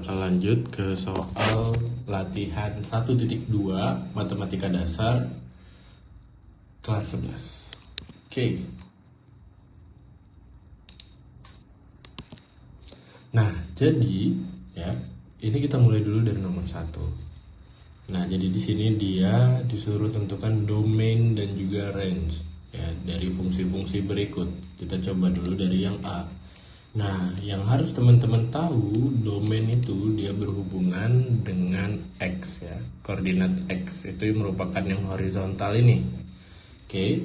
bakal lanjut ke soal latihan 1.2 Matematika Dasar kelas 11. Oke. Nah, jadi ya, ini kita mulai dulu dari nomor 1. Nah, jadi di sini dia disuruh tentukan domain dan juga range ya dari fungsi-fungsi berikut. Kita coba dulu dari yang A. Nah, yang harus teman-teman tahu, domain itu dia berhubungan dengan X ya. Koordinat X itu merupakan yang horizontal ini. Oke.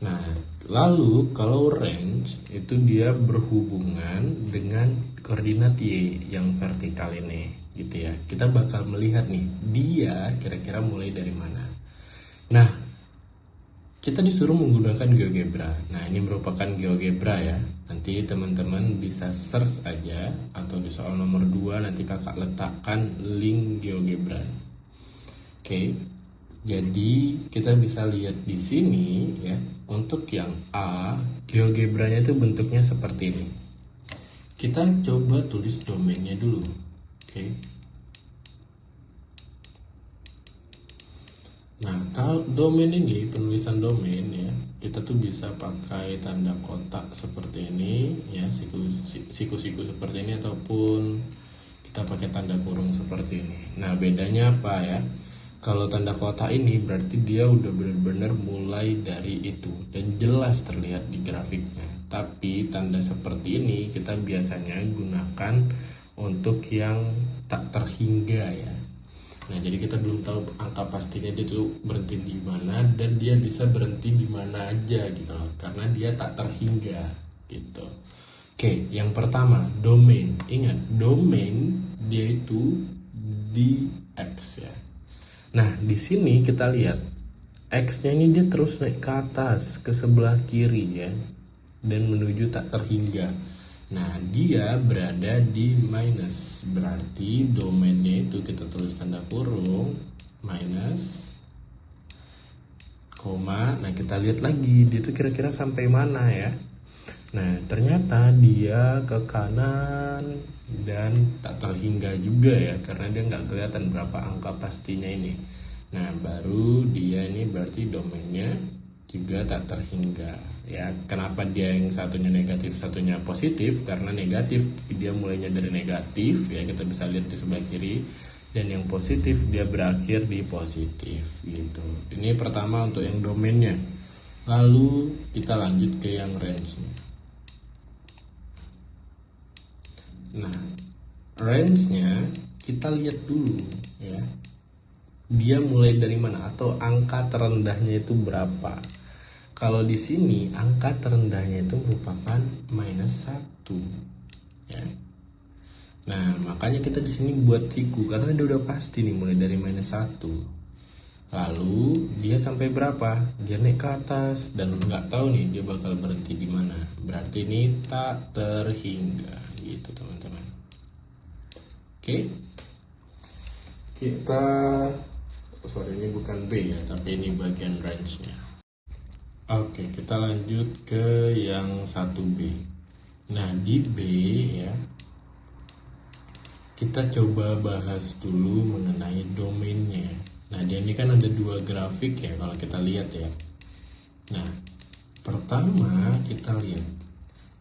Nah, lalu kalau range itu dia berhubungan dengan koordinat Y yang vertikal ini gitu ya. Kita bakal melihat nih, dia kira-kira mulai dari mana. Nah, kita disuruh menggunakan GeoGebra. Nah, ini merupakan GeoGebra ya. Nanti teman-teman bisa search aja, atau di soal nomor 2 nanti kakak letakkan link GeoGebra. Oke. Jadi kita bisa lihat di sini ya, untuk yang A, GeoGebranya itu bentuknya seperti ini. Kita coba tulis domainnya dulu. Oke. Nah, kalau domain ini, penulisan domain ya, kita tuh bisa pakai tanda kotak seperti ini ya, siku-siku seperti ini, ataupun kita pakai tanda kurung seperti ini. Nah, bedanya apa ya? Kalau tanda kotak ini berarti dia udah benar-benar mulai dari itu dan jelas terlihat di grafiknya. Tapi tanda seperti ini kita biasanya gunakan untuk yang tak terhingga ya. Nah, jadi kita belum tahu angka pastinya dia tuh berhenti di mana, dan dia bisa berhenti di mana aja gitu loh, karena dia tak terhingga gitu. Oke, yang pertama domain. Ingat, domain dia itu di X ya. Nah, di sini kita lihat X-nya ini dia terus naik ke atas ke sebelah kiri ya, dan menuju tak terhingga. Nah, dia berada di minus, berarti domainnya itu kita tulis tanda kurung minus koma. Nah, kita lihat lagi dia itu kira-kira sampai mana ya. Nah, ternyata dia ke kanan dan tak terhingga juga ya, karena dia nggak kelihatan berapa angka pastinya ini. Nah, baru dia ini berarti domainnya juga tak terhingga ya. Kenapa dia yang satunya negatif satunya positif? Karena negatif dia mulainya dari negatif ya, kita bisa lihat di sebelah kiri, dan yang positif dia berakhir di positif gitu. Ini pertama untuk yang domainnya. Lalu kita lanjut ke yang range. Nah, range-nya kita lihat dulu ya, dia mulai dari mana atau angka terendahnya itu berapa. Kalau di sini angka terendahnya itu merupakan minus 1 ya. Nah, makanya kita di sini buat siku karena dia udah pasti nih mulai dari minus 1. Lalu dia sampai berapa? Dia naik ke atas dan nggak tahu nih dia bakal berhenti di mana. Berarti ini tak terhingga gitu teman-teman. Oke. Ini bukan B ya, tapi ini bagian range-nya. Oke, kita lanjut ke yang 1B. Nah, di B ya, kita coba bahas dulu mengenai domainnya. Nah, dia ini kan ada 2 grafik ya kalau kita lihat ya. Nah, pertama kita lihat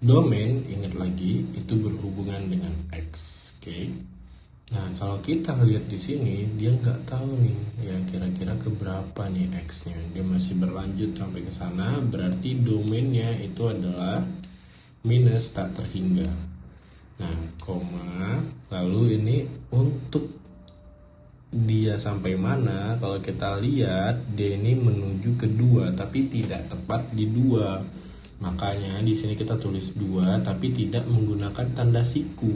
domain, ingat lagi itu berhubungan dengan X. Oke. Nah, kalau kita lihat di sini dia nggak tahu nih ya kira-kira keberapa nih X-nya. Dia masih berlanjut sampai ke sana, berarti domainnya itu adalah minus tak terhingga. Nah, koma, lalu ini untuk dia sampai mana? Kalau kita lihat dia ini menuju ke 2 tapi tidak tepat di 2. Makanya di sini kita tulis 2 tapi tidak menggunakan tanda siku,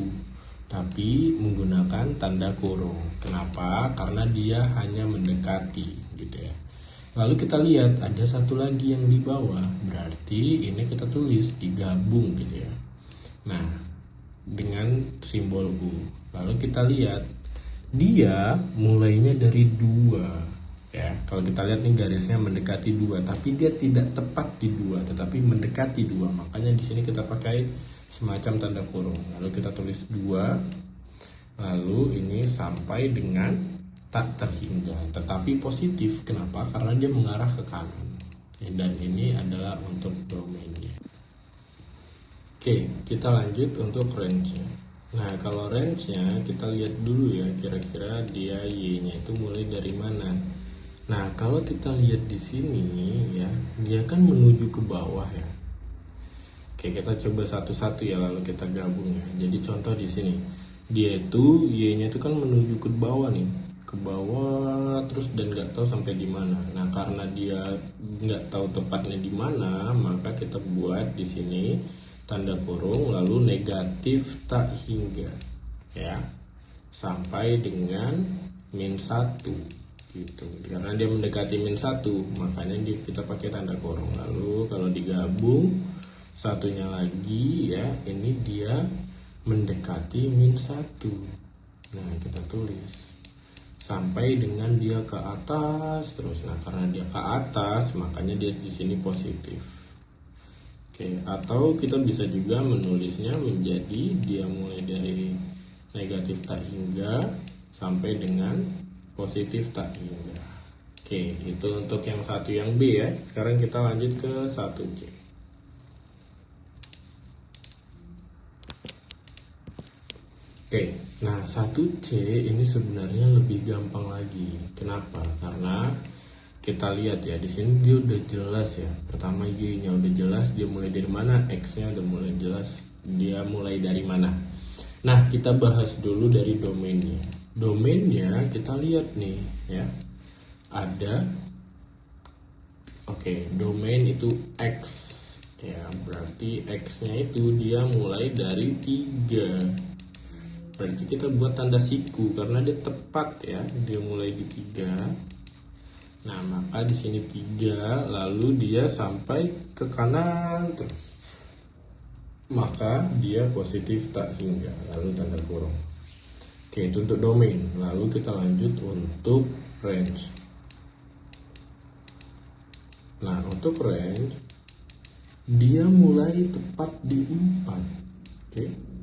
tapi menggunakan tanda kurung. Kenapa? Karena dia hanya mendekati gitu ya. Lalu kita lihat ada satu lagi yang di bawah, berarti ini kita tulis digabung gitu ya. Nah, dengan simbol U. Lalu kita lihat dia mulainya dari 2 ya. Kalau kita lihat nih garisnya mendekati 2, tapi dia tidak tepat di 2 tetapi mendekati 2. Makanya di sini kita pakai semacam tanda kurung. Lalu kita tulis 2 Lalu ini sampai dengan tak terhingga, tetapi positif. Kenapa? Karena dia mengarah ke kanan. Dan ini adalah untuk domainnya. Oke, kita lanjut untuk range-nya. Nah, kalau range-nya kita lihat dulu ya, kira-kira dia Y-nya itu mulai dari mana. Nah, kalau kita lihat di sini ya, dia kan menuju ke bawah ya. Oke, kita coba satu-satu ya, lalu kita gabung ya. Jadi contoh di sini, dia itu Y-nya itu kan menuju ke bawah nih, ke bawah terus, dan nggak tahu sampai di mana. Nah, karena dia nggak tahu tepatnya di mana, maka kita buat di sini tanda kurung lalu negatif tak hingga ya, sampai dengan -1 gitu. Karena dia mendekati -1, makanya kita pakai tanda kurung. Lalu kalau digabung satunya lagi ya, ini dia mendekati -1. Nah, kita tulis sampai dengan dia ke atas terus. Nah, karena dia ke atas, makanya dia di sini positif. Oke, atau kita bisa juga menulisnya menjadi dia mulai dari negatif tak hingga sampai dengan positif tak hingga. Oke, itu untuk yang satu, yang B ya. Sekarang kita lanjut ke 1C. Oke, nah 1C ini sebenarnya lebih gampang lagi. Kenapa? Karena kita lihat ya, di sini dia udah jelas ya. Pertama Y-nya udah jelas, dia mulai dari mana, X-nya udah mulai jelas, dia mulai dari mana. Nah, kita bahas dulu dari domainnya. Domainnya kita lihat nih ya. Ada domain itu X ya, berarti X-nya itu dia mulai dari 3. Berarti kita buat tanda siku karena dia tepat ya, dia mulai di 3. Nah, maka di sini 3, lalu dia sampai ke kanan terus. Maka dia positif tak hingga, lalu tanda kurung. Oke, itu untuk domain. Lalu kita lanjut untuk range. Nah, untuk range dia mulai tepat di 4. Oke.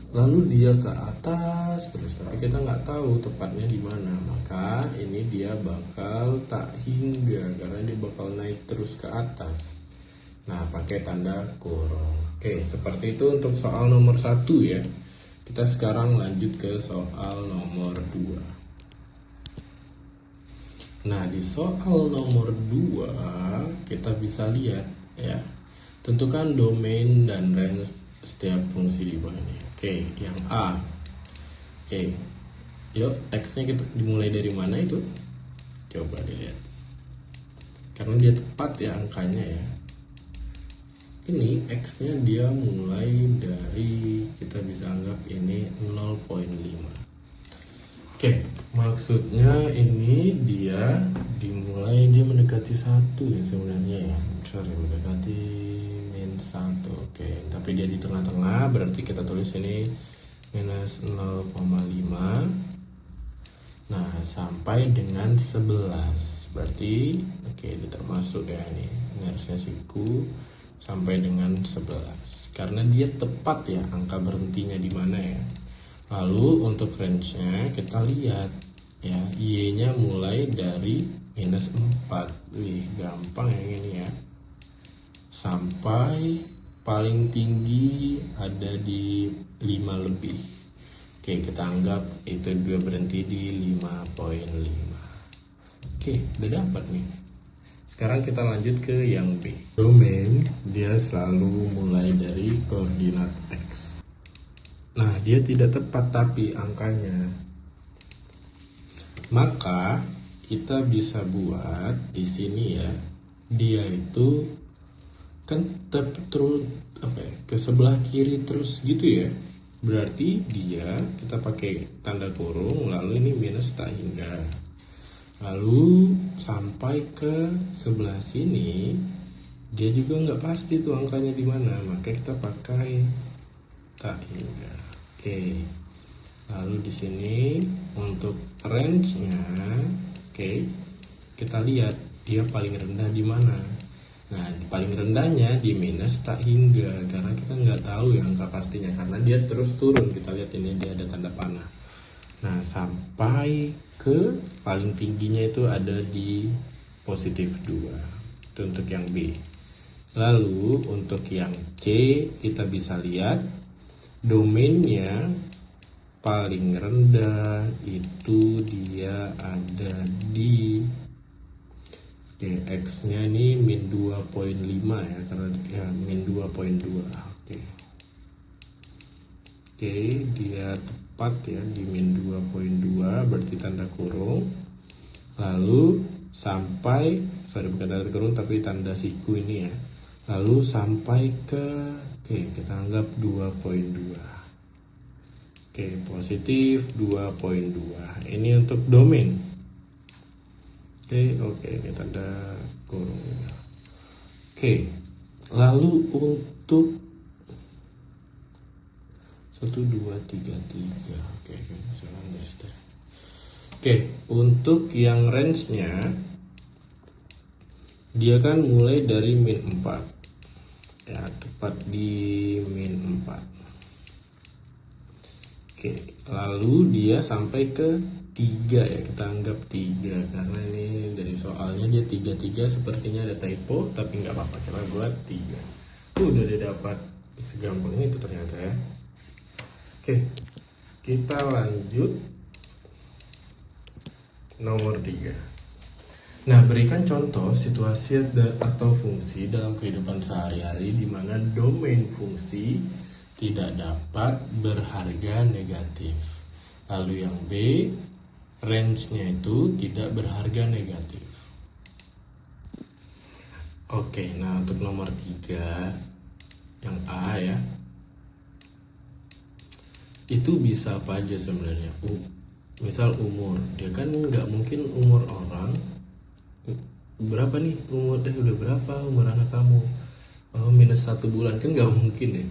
Lalu dia ke atas terus, tapi kita nggak tahu tepatnya di mana, maka ini dia bakal tak hingga karena dia bakal naik terus ke atas. Nah, pakai tanda kurung. Oke, seperti itu untuk soal nomor 1 ya. Kita sekarang lanjut ke soal nomor 2. Nah, di soal nomor 2 kita bisa lihat ya, tentukan domain dan range setiap fungsi di bawahnya. Oke, yang A. Oke, yuk X-nya kita dimulai dari mana itu? Coba dilihat. Karena dia tepat ya angkanya ya. Ini X-nya dia mulai dari, kita bisa anggap ini 0,5. Oke, maksudnya ini dia mendekati 1 ya sebenarnya ya. Sorry, mendekati -1. Oke, tapi dia di tengah-tengah, berarti kita tulis ini -0,5. Nah, sampai dengan 11. Berarti ini termasuk ya, ini harusnya siku sampai dengan 11. Karena dia tepat ya angka berhentinya di mana ya. Lalu untuk range-nya kita lihat ya, Y-nya mulai dari -4. Wih, gampang yang ini ya. Sampai paling tinggi ada di 5 lebih. Oke, kita anggap itu dia berhenti di 5,5. Oke, udah dapat nih. Sekarang kita lanjut ke yang B. Domain dia selalu mulai dari koordinat X. Nah, dia tidak tepat tapi angkanya. Maka kita bisa buat di sini ya, dia itu kan terus ke sebelah kiri terus gitu ya. Berarti dia kita pakai tanda kurung, lalu ini minus tak hingga. Lalu sampai ke sebelah sini dia juga nggak pasti tuh angkanya di mana, maka kita pakai tak hingga. Oke. Lalu di sini untuk range-nya, kita lihat dia paling rendah di mana. Nah, paling rendahnya di minus tak hingga, karena kita nggak tahu ya angka pastinya, karena dia terus turun. Kita lihat ini dia ada tanda panah. Nah, sampai ke paling tingginya itu ada di positif 2. Itu untuk yang B. Lalu untuk yang C kita bisa lihat domainnya paling rendah itu dia ada di X-nya ini min 2.5 ya, karena ya min 2.2. Oke, dia tepat ya di min 2.2, berarti tanda kurung. Lalu sampai, bukan tanda kurung tapi tanda siku ini ya. Lalu sampai ke, kita anggap 2.2. Positif 2.2. Ini untuk domain. Ini tanda kurung. Lalu untuk 1, 2, 3, 3. Untuk yang range-nya dia kan mulai dari min 4 ya, tepat di min 4. Lalu dia sampai ke 3 ya, kita anggap 3 karena ini dari soalnya dia 3 sepertinya ada typo, tapi nggak apa-apa, kita buat 3. Udah dapat segampang itu ternyata ya. Kita lanjut nomor 3. Nah, berikan contoh situasi atau fungsi dalam kehidupan sehari-hari di mana domain fungsi tidak dapat berharga negatif. Lalu yang B, range-nya itu tidak berharga negatif. Nah untuk nomor 3 yang A ya, itu bisa apa aja sebenarnya. Misal umur, dia kan nggak mungkin umur orang berapa nih udah berapa umur anak kamu, minus 1 bulan, kan nggak mungkin ya.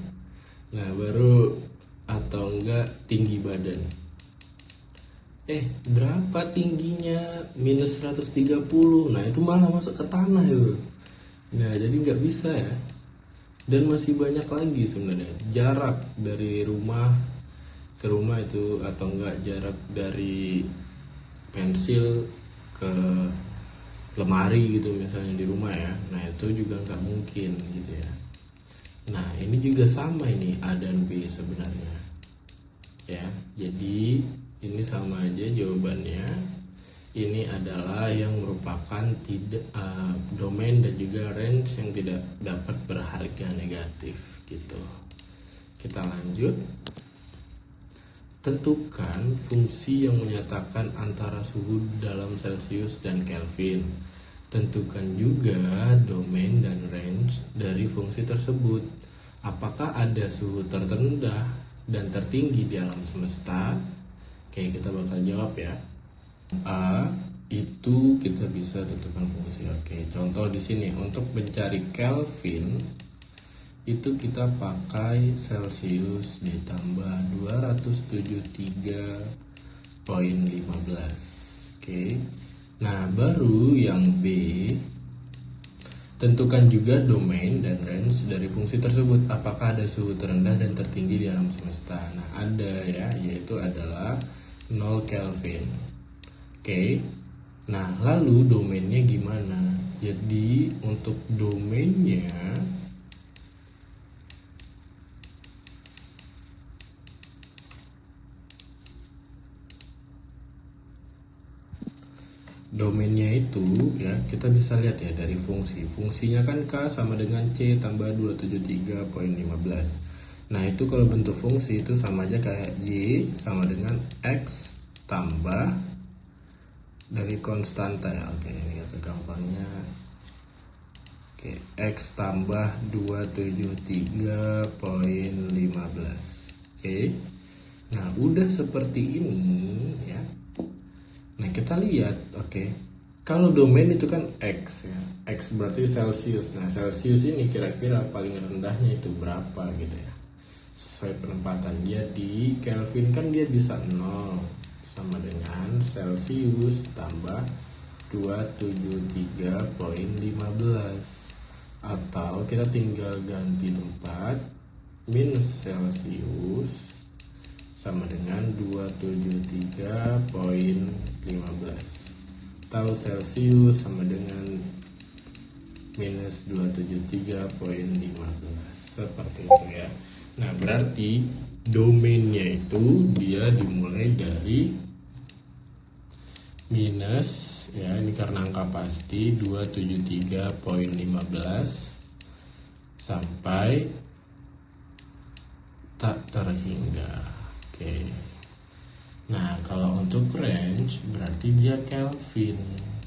Nah baru, atau enggak tinggi badan, berapa tingginya, minus 130, nah itu malah masuk ke tanah itu. Nah jadi nggak bisa ya. Dan masih banyak lagi sebenarnya, jarak dari rumah ke rumah itu, atau enggak jarak dari pensil ke lemari gitu misalnya di rumah ya. Nah itu juga nggak mungkin gitu ya. Nah ini juga sama, ini A dan B sebenarnya ya. Jadi ini sama aja jawabannya. Ini adalah yang merupakan domain dan juga range yang tidak dapat berharga negatif gitu. Kita lanjut. Tentukan fungsi yang menyatakan antara suhu dalam Celcius dan Kelvin. Tentukan juga domain dan range dari fungsi tersebut. Apakah ada suhu terendah dan tertinggi di alam semesta? Kita bakal jawab ya. A itu kita bisa tentukan fungsi. Contoh di sini untuk mencari Kelvin itu kita pakai Celcius ditambah 273.15. Nah baru yang B, tentukan juga domain dan range dari fungsi tersebut. Apakah ada suhu terendah dan tertinggi di alam semesta? Nah ada ya, yaitu adalah 0 Kelvin. Nah lalu domainnya gimana? Jadi untuk domainnya itu ya, kita bisa lihat ya dari fungsinya kan K sama dengan C tambah 273.15. Nah itu kalau bentuk fungsi itu sama aja kayak Y sama dengan X tambah dari konstanta ya. Ini kata gampangnya. X tambah 273.15. Nah udah seperti ini ya. Nah kita lihat, kalau domain itu kan X ya, X berarti Celcius. Nah Celcius ini kira-kira paling rendahnya itu berapa gitu ya, sesuai penempatan dia di Kelvin kan dia bisa 0 sama dengan Celcius tambah 273.15. Atau kita tinggal ganti tempat, minus Celsius sama dengan 273,15, atau Celsius sama dengan minus 273,15, seperti itu ya. Nah, berarti domainnya itu dia dimulai dari minus, ya ini karena angka pasti, 273,15 sampai tak terhingga. Oke. Nah, kalau untuk range berarti dia Kelvin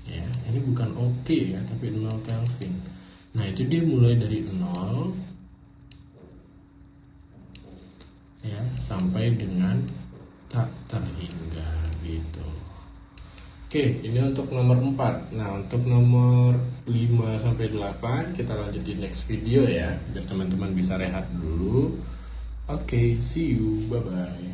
ya. Ini bukan oke ya, tapi 0 Kelvin. Nah, itu dia mulai dari 0 ya sampai dengan tak terhingga gitu. Oke, ini untuk nomor 4. Nah, untuk nomor 5 sampai 8 kita lanjut di next video ya, biar teman-teman bisa rehat dulu. Oke, see you, bye bye.